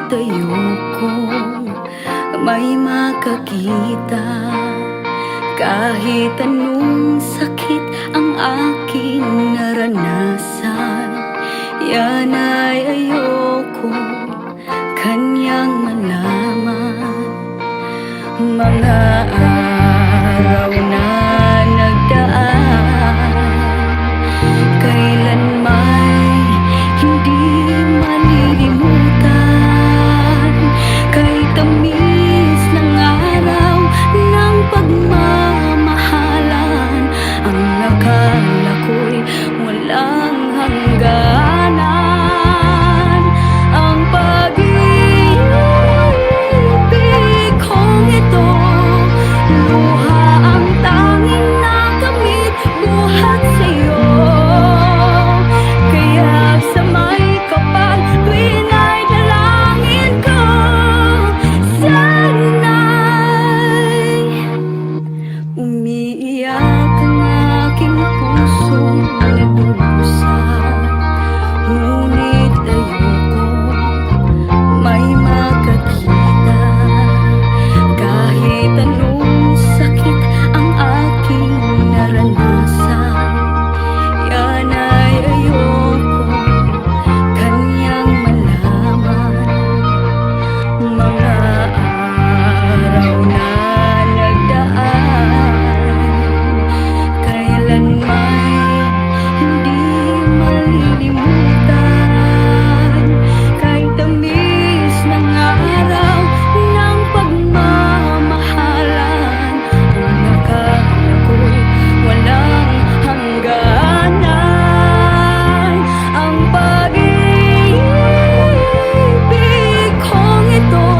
Ngunit ayokong may makakita, kahit anong sakit ang aking naranasan. Yan ay ayokong kanyang malaman. Mga araw na nagdaan, kailan may hindi malilimutan. Kay tamis ng araw ng pagmamahalan, ang akala ko'y walang hangganan. Ang pag-ibig kong ito, luha ang tanging nakamit buhat sa'yo. Kaya sa may kapal tuwing ay dalangin ko, sana'y umiiyak ang aking pusong nagdurusa. Ngunit ayokong may makakita, kahit anong sakit ang aking naranasan. Yan ay ayokong kanyang malaman. Mga araw na nagdaan, kailan may hindi malilimutan. Kay tamis ng araw ng pagmamahalan, ang akala ko'y walang hangganan. Ang pag-ibig kong ito,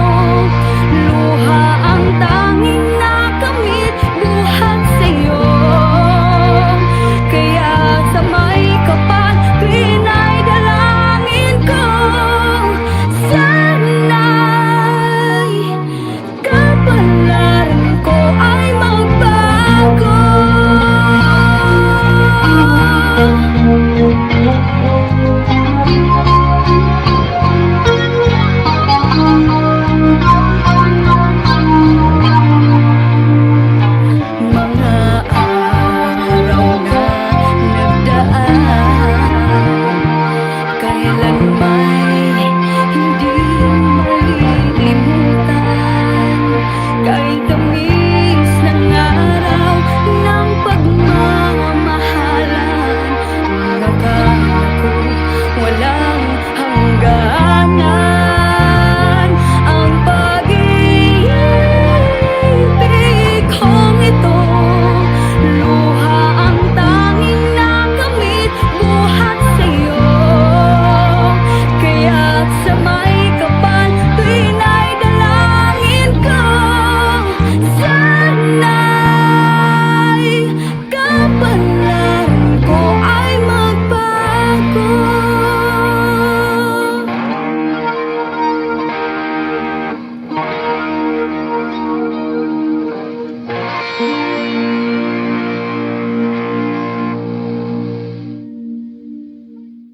luha ang tanging nakamit buhat sa'yo. Kaya sa may kapal tuwing ay dalangin ko, sana'y kapalaran ko ay magbago. Mga araw na nagdaan, kailan may hindi malilimutan. Kay tamis ng araw ng pagmamahalan, ang akala ko'y walang hangganan. Ang pag-ibig kong ito, luha ang tanging nakamit buhat sa'yo. Kaya't sa may